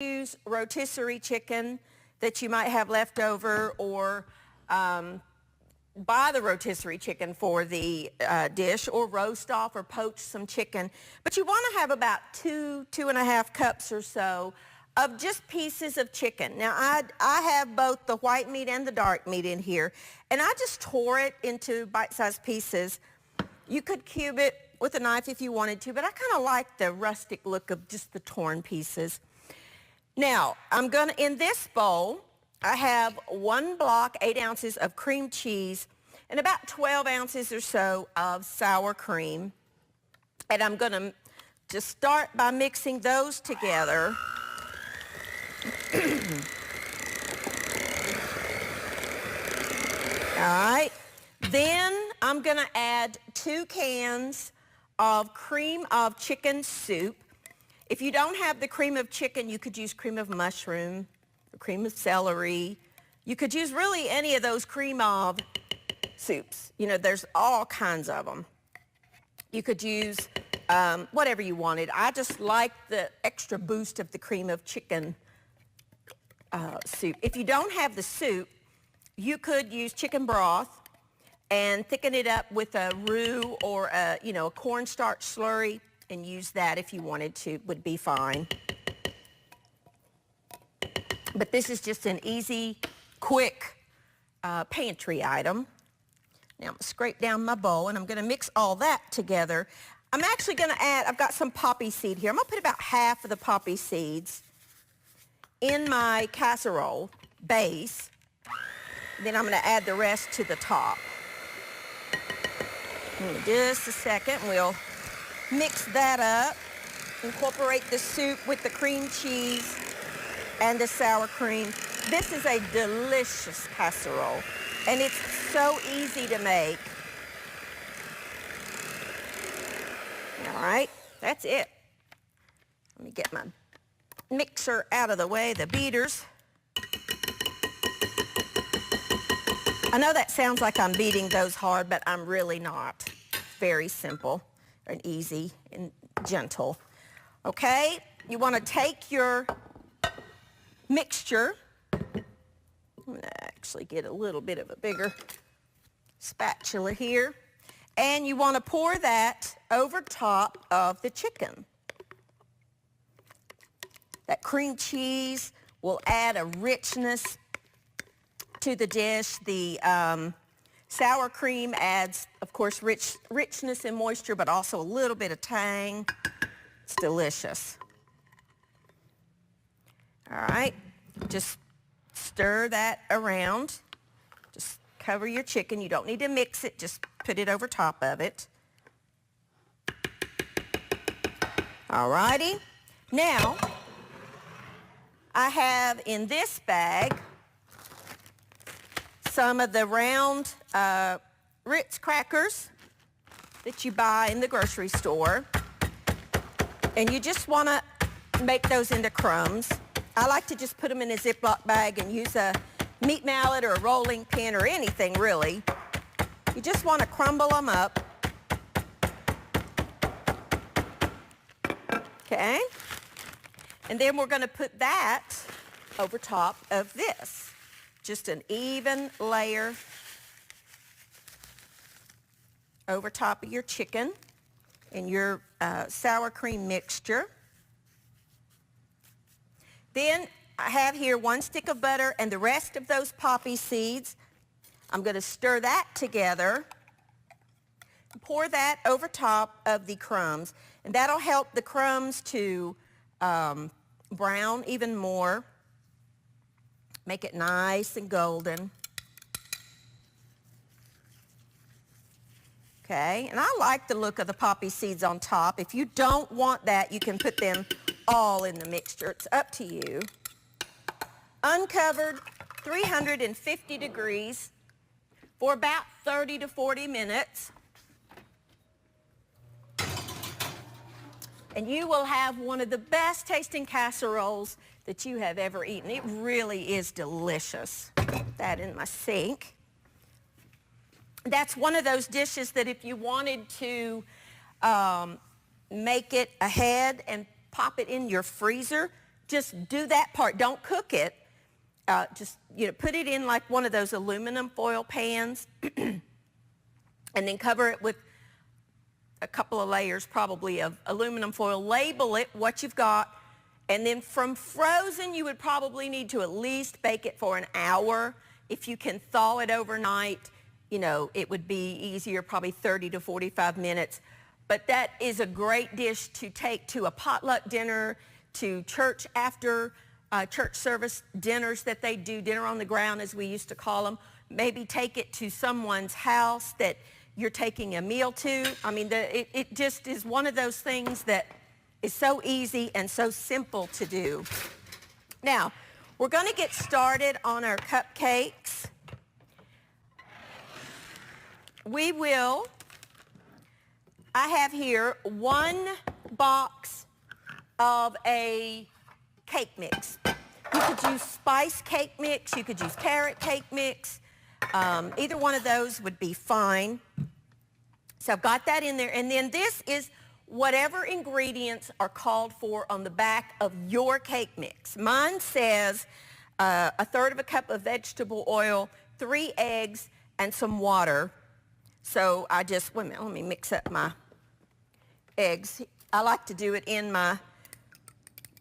use rotisserie chicken that you might have left over, or buy the rotisserie chicken for the dish, or roast off or poach some chicken. But you want to have about 2.5 cups or so of just pieces of chicken. Now, I have both the white meat and the dark meat in here, and I just tore it into bite-sized pieces. You could cube it with a knife if you wanted to, but I kind of like the rustic look of just the torn pieces. Now, in this bowl, I have 1 block, 8 ounces of cream cheese, and about 12 ounces or so of sour cream. And I'm going to just start by mixing those together. All right. Then I'm going to add 2 cans of cream of chicken soup. If you don't have the cream of chicken, you could use cream of mushroom, or cream of celery. You could use really any of those cream of soups. You know, there's all kinds of them. You could use whatever you wanted. I just like the extra boost of the cream of chicken soup. If you don't have the soup, you could use chicken broth and thicken it up with a roux or a cornstarch slurry, and use that if you wanted to, would be fine. But this is just an easy, quick pantry item. Now I'm going to scrape down my bowl, and I'm going to mix all that together. I'm actually going to add, I've got some poppy seed here. I'm going to put about half of the poppy seeds in my casserole base. Then I'm going to add the rest to the top. In just a second, we'll mix that up, incorporate the soup with the cream cheese and the sour cream. This is a delicious casserole, and it's so easy to make. All right, that's it. Let me get my mixer out of the way, the beaters. I know that sounds like I'm beating those hard, but I'm really not. Very simple and easy and gentle. Okay, you want to take your mixture. I'm going to actually get a little bit of a bigger spatula here. And you want to pour that over top of the chicken. That cream cheese will add a richness to the dish. The sour cream adds, of course, richness and moisture, but also a little bit of tang. It's delicious. All right, just stir that around. Just cover your chicken. You don't need to mix it, just put it over top of it. All righty. Now, I have in this bag some of the round Ritz crackers that you buy in the grocery store. And you just want to make those into crumbs. I like to just put them in a Ziploc bag and use a meat mallet or a rolling pin or anything really. You just want to crumble them up. Okay? And then we're going to put that over top of this. Just an even layer over top of your chicken and your sour cream mixture. Then I have here 1 stick of butter and the rest of those poppy seeds. I'm going to stir that together. Pour that over top of the crumbs, and that'll help the crumbs to brown even more. Make it nice and golden. Okay, and I like the look of the poppy seeds on top. If you don't want that, you can put them all in the mixture. It's up to you. Uncovered, 350 degrees for about 30 to 40 minutes. And you will have one of the best tasting casseroles that you have ever eaten. It really is delicious. Put that in my sink. That's one of those dishes that if you wanted to make it ahead and pop it in your freezer, just do that part. Don't cook it. Just, put it in like one of those aluminum foil pans and then cover it with a couple of layers probably of aluminum foil. Label it, what you've got. And then from frozen, you would probably need to at least bake it for an hour. If you can thaw it overnight, it would be easier, probably 30 to 45 minutes. But that is a great dish to take to a potluck dinner, to church after church service dinners that they do, dinner on the ground as we used to call them. Maybe take it to someone's house that you're taking a meal to. I mean, it just is one of those things that is so easy and so simple to do. Now, we're going to get started on our cupcakes. I have here 1 box of a cake mix. You could use spice cake mix, you could use carrot cake mix. Either one of those would be fine. So I've got that in there. And then this is whatever ingredients are called for on the back of your cake mix. Mine says 1/3 cup of vegetable oil, 3 eggs, and some water. So I just, wait a minute, let me mix up my eggs. I like to do it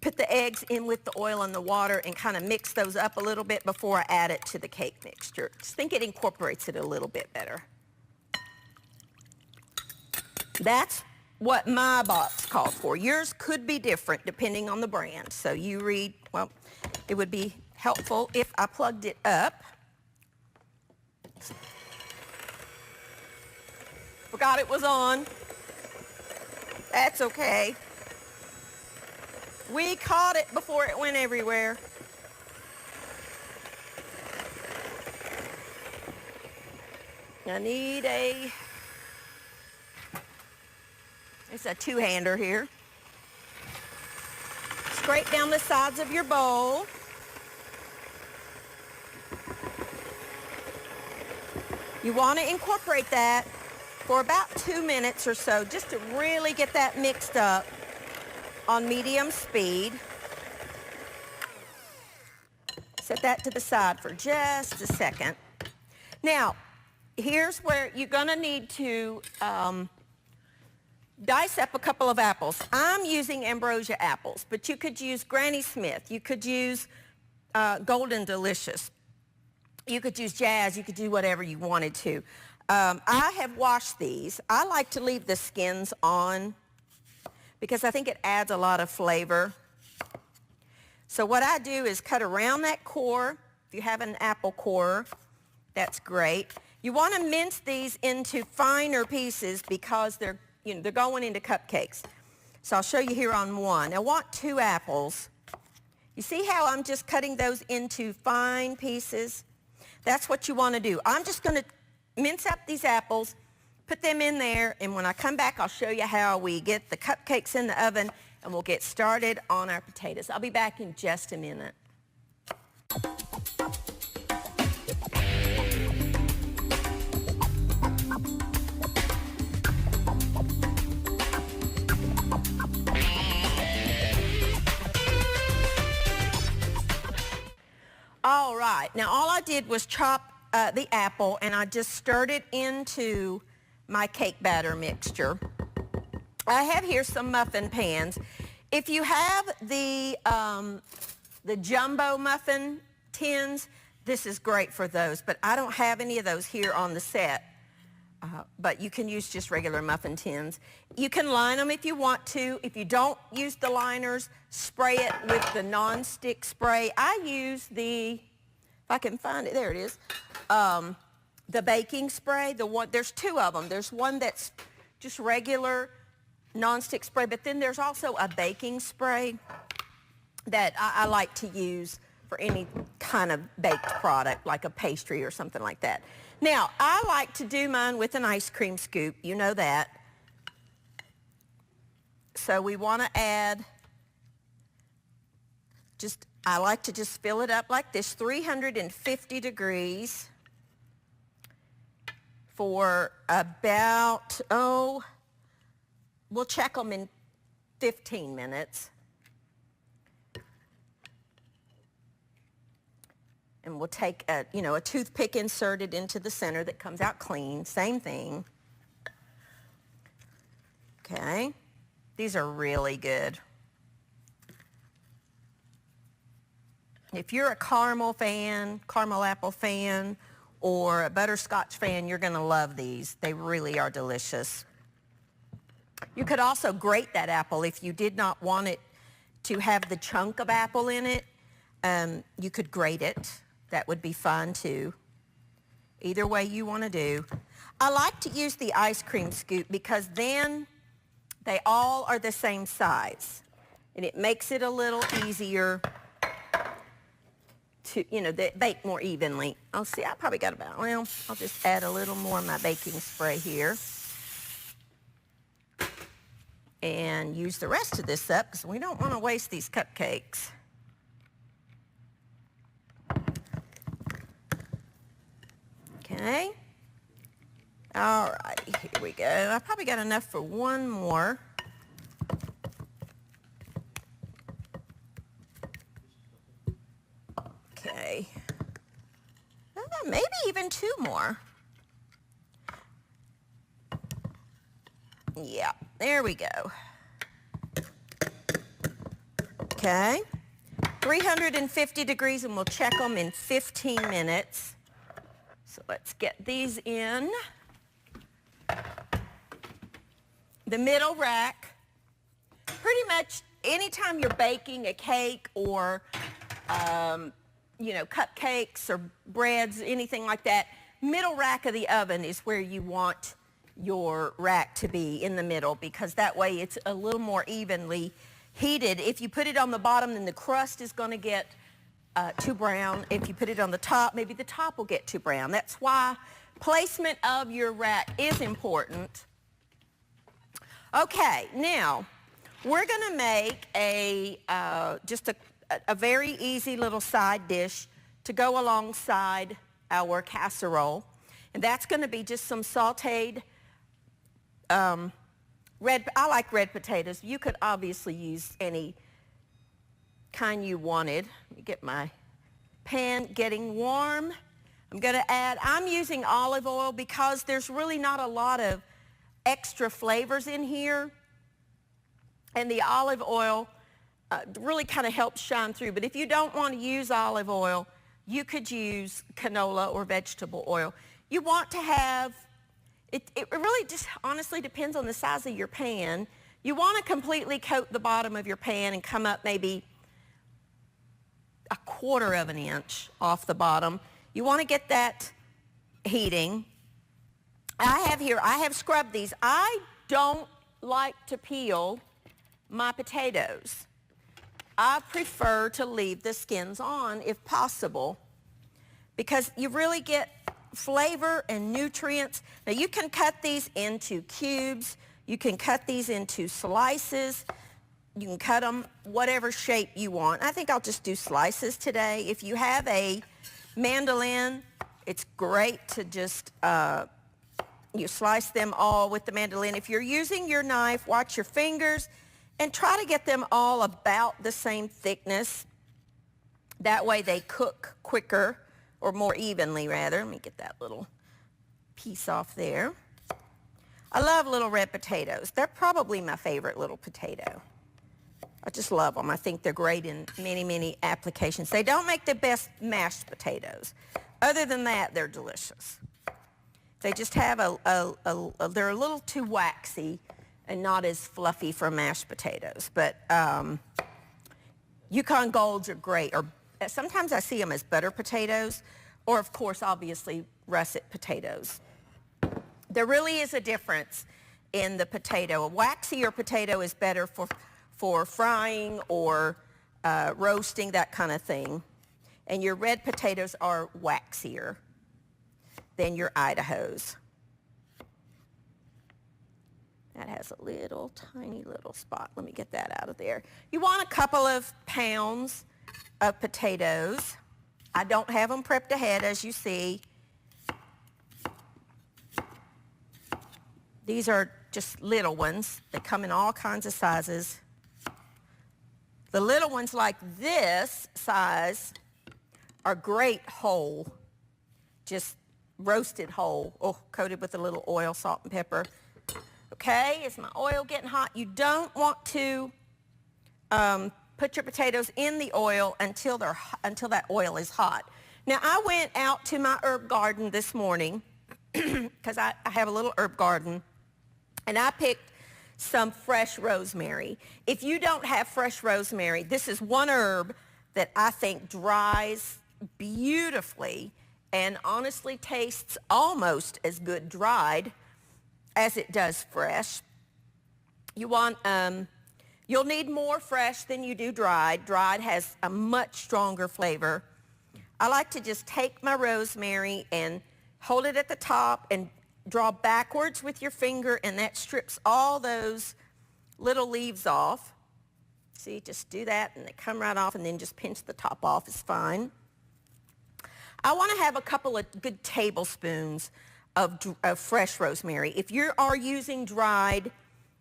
put the eggs in with the oil and the water and kind of mix those up a little bit before I add it to the cake mixture. Just think it incorporates it a little bit better. That's what my box called for. Yours could be different depending on the brand. So you read, well, it would be helpful if I plugged it up. Forgot it was on. That's okay. We caught it before it went everywhere. I need it's a 2-hander here. Scrape down the sides of your bowl. You want to incorporate that for about 2 minutes or so, just to really get that mixed up on medium speed. Set that to the side for just a second. Now, here's where you're going to need to dice up a couple of apples. I'm using ambrosia apples, but you could use Granny Smith. You could use Golden Delicious. You could use Jazz. You could do whatever you wanted to. I have washed these. I like to leave the skins on because I think it adds a lot of flavor. So what I do is cut around that core. If you have an apple core, that's great. You want to mince these into finer pieces because they're going into cupcakes. So I'll show you here on one. I want 2 apples. You see how I'm just cutting those into fine pieces? That's what you want to do. I'm just going to mince up these apples, put them in there, and when I come back, I'll show you how we get the cupcakes in the oven, and we'll get started on our potatoes. I'll be back in just a minute. All right, now all I did was chop the apple and I just stirred it into my cake batter mixture. I have here some muffin pans. If you have the jumbo muffin tins, this is great for those, but I don't have any of those here on the set. But you can use just regular muffin tins. You can line them if you want to. If you don't use the liners, spray it with the non-stick spray. I use if I can find it, there it is, the baking spray. There's 2 of them. There's one that's just regular non-stick spray, but then there's also a baking spray that I like to use for any kind of baked product, like a pastry or something like that. Now, I like to do mine with an ice cream scoop. You know that. So we want to add I like to just fill it up like this, 350 degrees for about, we'll check them in 15 minutes. And we'll take a toothpick inserted into the center that comes out clean. Same thing. Okay. These are really good. If you're a caramel apple fan, or a butterscotch fan, you're going to love these. They really are delicious. You could also grate that apple if you did not want it to have the chunk of apple in it. You could grate it. That would be fun too. Either way you want to do. I like to use the ice cream scoop because then they all are the same size. And it makes it a little easier to, they bake more evenly. I'll see, I probably got about, well, I'll just add a little more of my baking spray here. And use the rest of this up because we don't want to waste these cupcakes. Okay. All righty, here we go. I probably got enough for one more. Okay. Maybe even two more. Yeah, there we go. Okay. 350 degrees, and we'll check them in 15 minutes. So let's get these in. The middle rack. Pretty much anytime you're baking a cake or, cupcakes or breads, anything like that, middle rack of the oven is where you want your rack to be, in the middle, because that way it's a little more evenly heated. If you put it on the bottom, then the crust is going to get too brown. If you put it on the top, maybe the top will get too brown. That's why placement of your rack is important. Okay, now we're going to make just a very easy little side dish to go alongside our casserole, and that's going to be just some sautéed I like red potatoes. You could obviously use any kind you wanted. Let me get my pan getting warm. I'm using olive oil because there's really not a lot of extra flavors in here. And the olive oil really kind of helps shine through. But if you don't want to use olive oil, you could use canola or vegetable oil. You want to have, it really just honestly depends on the size of your pan. You want to completely coat the bottom of your pan and come up maybe 1/4 of an inch off the bottom. You want to get that heating. I have scrubbed these. I don't like to peel my potatoes. I prefer to leave the skins on if possible, because you really get flavor and nutrients. Now you can cut these into cubes. You can cut these into slices. You can cut them whatever shape you want. I think I'll just do slices today. If you have a mandolin, it's great to just you slice them all with the mandolin. If you're using your knife, watch your fingers and try to get them all about the same thickness. That way they cook quicker, or more evenly rather. Let me get that little piece off there. I love little red potatoes. They're probably my favorite little potato. I just love them. I think they're great in many, many applications. They don't make the best mashed potatoes. Other than that, they're delicious. They just have they're a little too waxy and not as fluffy for mashed potatoes. But Yukon Golds are great. Or sometimes I see them as butter potatoes, or of course, obviously, russet potatoes. There really is a difference in the potato. A waxier potato is better for frying or roasting, that kind of thing. And your red potatoes are waxier than your Idahos. That has a little, tiny little spot. Let me get that out of there. You want a couple of pounds of potatoes. I don't have them prepped ahead, as you see. These are just little ones. They come in all kinds of sizes. The little ones like this size are great whole, just roasted whole, coated with a little oil, salt, and pepper. Okay, is my oil getting hot? You don't want to put your potatoes in the oil until that oil is hot. Now, I went out to my herb garden this morning because I have a little herb garden, and I picked some fresh rosemary. If you don't have fresh rosemary, this is one herb that I think dries beautifully and honestly tastes almost as good dried as it does fresh. You'll need more fresh than you do dried. Dried has a much stronger flavor. I like to just take my rosemary and hold it at the top and draw backwards with your finger, and that strips all those little leaves off. See, just do that and they come right off, and then just pinch the top off is fine. I want to have a couple of good tablespoons of fresh rosemary. If you are using dried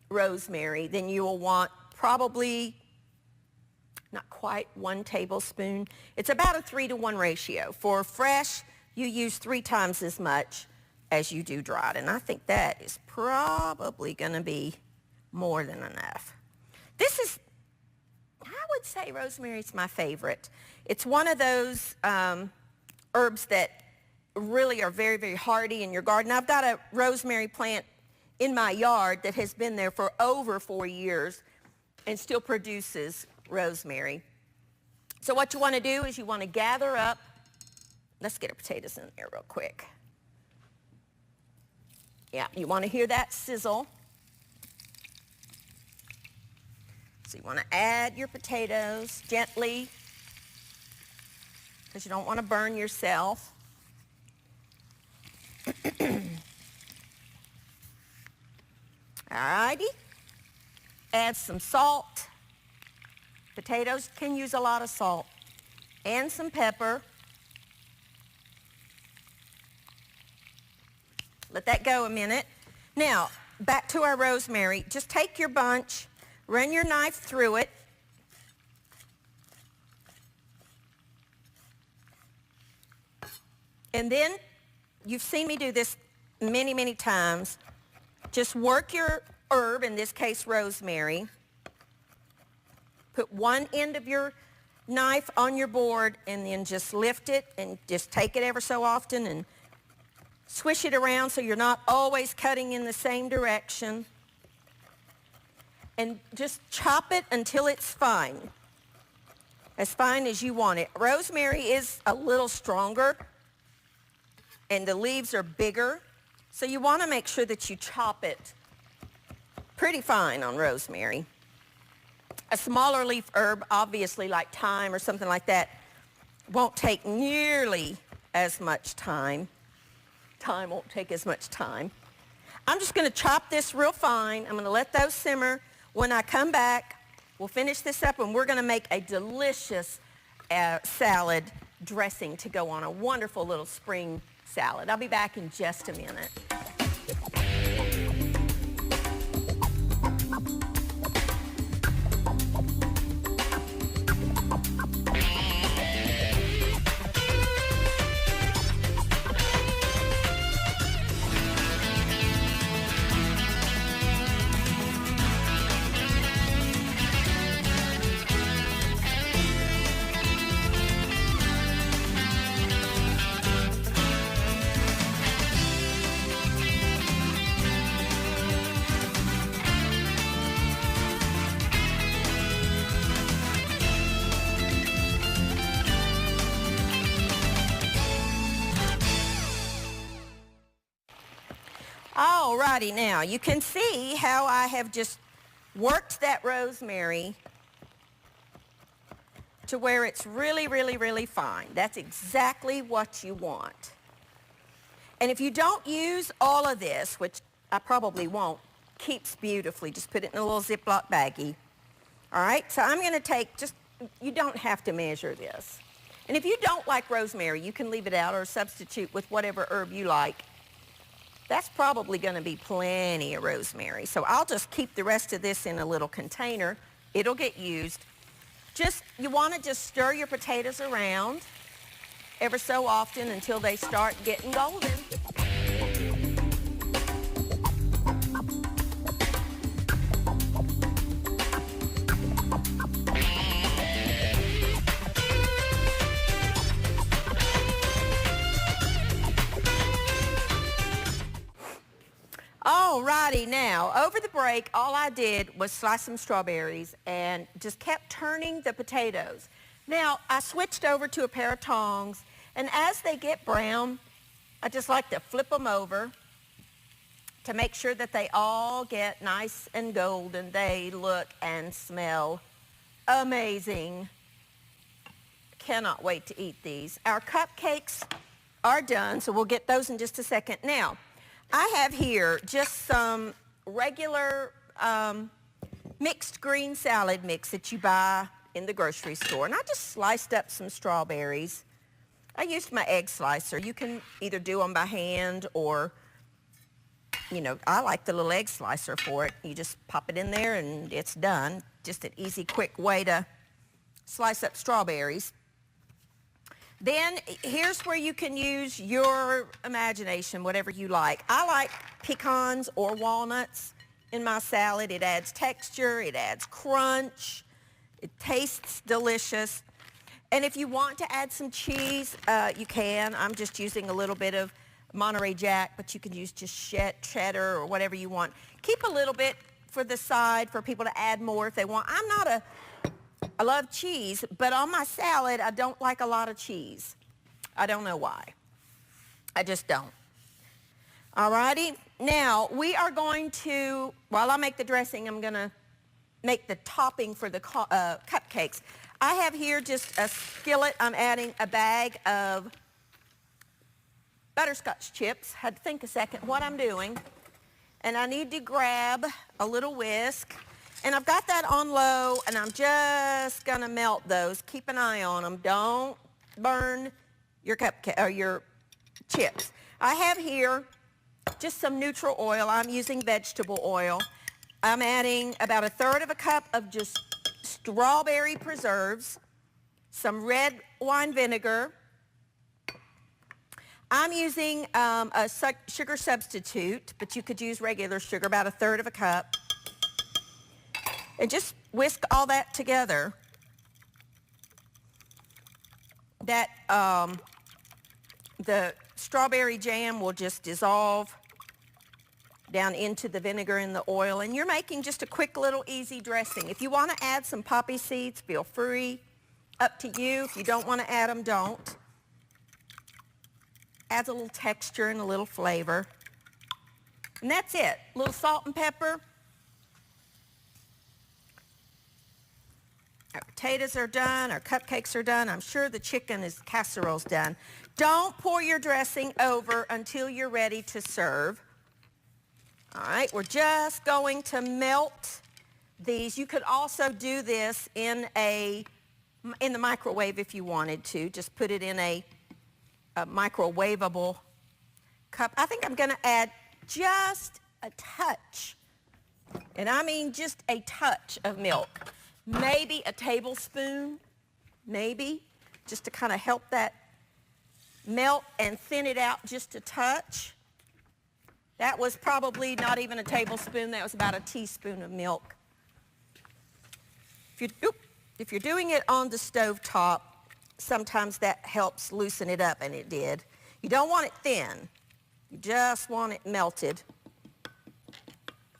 rosemary, then you will want probably not quite 1 tablespoon. It's about a 3-to-1 ratio. For fresh, you use 3 times as much as you do dried, and I think that is probably going to be more than enough. I would say rosemary is my favorite. It's one of those herbs that really are very, very hardy in your garden. I've got a rosemary plant in my yard that has been there for over 4 years and still produces rosemary. So what you want to do is you want to gather up, let's get our potatoes in there real quick. Yeah, you want to hear that sizzle. So you want to add your potatoes gently because you don't want to burn yourself. Alrighty. Add some salt. Potatoes can use a lot of salt. And some pepper. Let that go a minute. Now, back to our rosemary. Just take your bunch, run your knife through it. And then, you've seen me do this many, many times. Just work your herb, in this case rosemary. Put one end of your knife on your board and then just lift it and just take it ever so often and swish it around so you're not always cutting in the same direction. And just chop it until it's fine as you want it. Rosemary is a little stronger and the leaves are bigger, so you want to make sure that you chop it pretty fine on rosemary. A smaller leaf herb, obviously like thyme or something like that, won't take nearly as much time. Thyme won't take as much time. I'm just going to chop this real fine. I'm going to let those simmer. When I come back, we'll finish this up and we're going to make a delicious salad dressing to go on a wonderful little spring salad. I'll be back in just a minute. Alrighty, now you can see how I have just worked that rosemary to where it's really, really, really fine. That's exactly what you want. And if you don't use all of this, which I probably won't, keeps beautifully. Just put it in a little Ziploc baggie. All right, so I'm going to take you don't have to measure this. And if you don't like rosemary, you can leave it out or substitute with whatever herb you like. That's probably going to be plenty of rosemary. So I'll just keep the rest of this in a little container. It'll get used. You want to just stir your potatoes around ever so often until they start getting golden. Alrighty, now, over the break, all I did was slice some strawberries and just kept turning the potatoes. Now, I switched over to a pair of tongs, and as they get brown, I just like to flip them over to make sure that they all get nice and golden. They look and smell amazing. Cannot wait to eat these. Our cupcakes are done, so we'll get those in just a second. Now, I have here just some regular mixed green salad mix that you buy in the grocery store. And I just sliced up some strawberries. I used my egg slicer. You can either do them by hand or, you know, I like the little egg slicer for it. You just pop it in there and it's done. Just an easy, quick way to slice up strawberries. Then here's where you can use your imagination, whatever you like. I like pecans or walnuts in my salad. It adds texture, it adds crunch, it tastes delicious. And if you want to add some cheese, you can. I'm just using a little bit of Monterey Jack, but you can use just cheddar or whatever you want. Keep a little bit for the side for people to add more if they want. I love cheese, but on my salad, I don't like a lot of cheese. I don't know why. I just don't. All righty. Now, we are going to, while I make the dressing, I'm going to make the topping for the cupcakes. I have here just a skillet. I'm adding a bag of butterscotch chips. Had to think a second what I'm doing. And I need to grab a little whisk. And I've got that on low, and I'm just going to melt those. Keep an eye on them. Don't burn your cupcake or your chips. I have here just some neutral oil. I'm using vegetable oil. I'm adding about 1/3 cup of just strawberry preserves, some red wine vinegar. I'm using a sugar substitute, but you could use regular sugar, about 1/3 cup. And just whisk all that together. That the strawberry jam will just dissolve down into the vinegar and the oil. And you're making just a quick little easy dressing. If you want to add some poppy seeds, feel free. Up to you. If you don't want to add them, don't. Adds a little texture and a little flavor. And that's it. A little salt and pepper. Our potatoes are done, our cupcakes are done. I'm sure the casserole's done. Don't pour your dressing over until you're ready to serve. All right, we're just going to melt these. You could also do this in the microwave if you wanted to. Just put it in a microwavable cup. I think I'm going to add just a touch, and I mean just a touch of milk. Maybe a tablespoon, maybe, just to kind of help that melt and thin it out just a touch. That was probably not even a tablespoon. That was about a teaspoon of milk. If you're doing it on the stove top, sometimes that helps loosen it up, and it did. You don't want it thin. You just want it melted.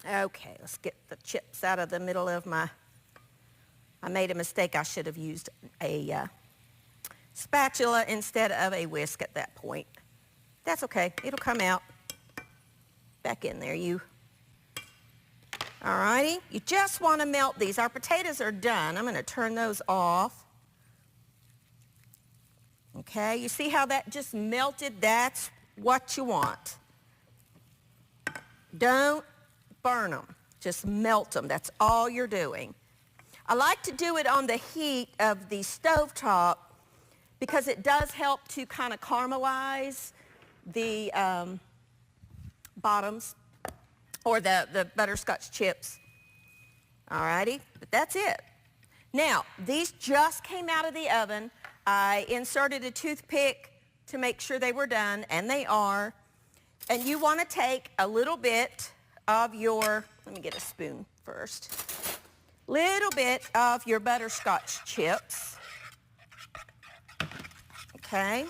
Okay, let's get the chips out of the middle of I made a mistake. I should have used a spatula instead of a whisk at that point. That's okay. It'll come out. Back in there, you. All righty. You just want to melt these. Our potatoes are done. I'm going to turn those off. Okay, you see how that just melted? That's what you want. Don't burn them. Just melt them. That's all you're doing. I like to do it on the heat of the stovetop because it does help to kind of caramelize the bottoms or the butterscotch chips. All righty, but that's it. Now, these just came out of the oven. I inserted a toothpick to make sure they were done, and they are. And you want to take a little bit of your, let me get a spoon first, little bit of your butterscotch chips, okay?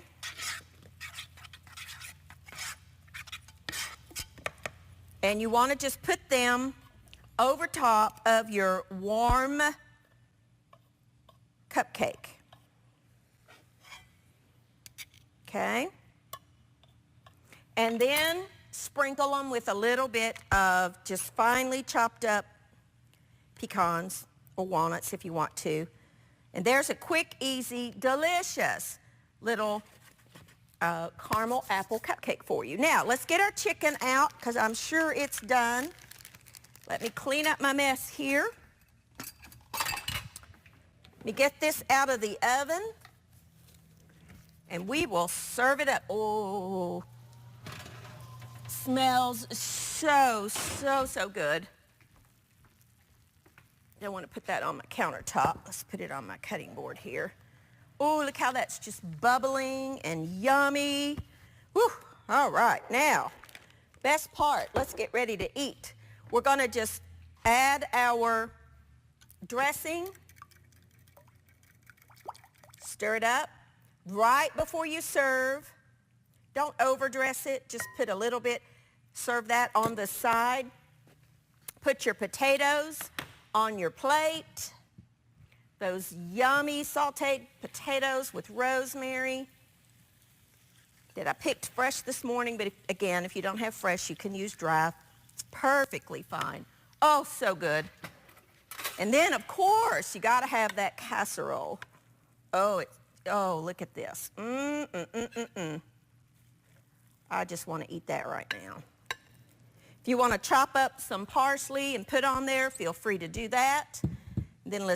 And you want to just put them over top of your warm cupcake. Okay? And then sprinkle them with a little bit of just finely chopped up pecans or walnuts if you want to. And there's a quick, easy, delicious little caramel apple cupcake for you. Now, let's get our chicken out because I'm sure it's done. Let me clean up my mess here. Let me get this out of the oven, and we will serve it up. Oh, smells so, so, so good. Don't want to put that on my countertop. Let's put it on my cutting board here. Oh, look how that's just bubbling and yummy. Whew. All right, now, best part, let's get ready to eat. We're going to just add our dressing. Stir it up right before you serve. Don't overdress it, just put a little bit. Serve that on the side. Put your potatoes on your plate. Those yummy sauteed potatoes with rosemary that I picked fresh this morning, but again, if you don't have fresh, you can use dry. It's perfectly fine. Oh, so good. And then, of course, you got to have that casserole. Oh, look at this. I just want to eat that right now. If you want to chop up some parsley and put on there, feel free to do that. Then let's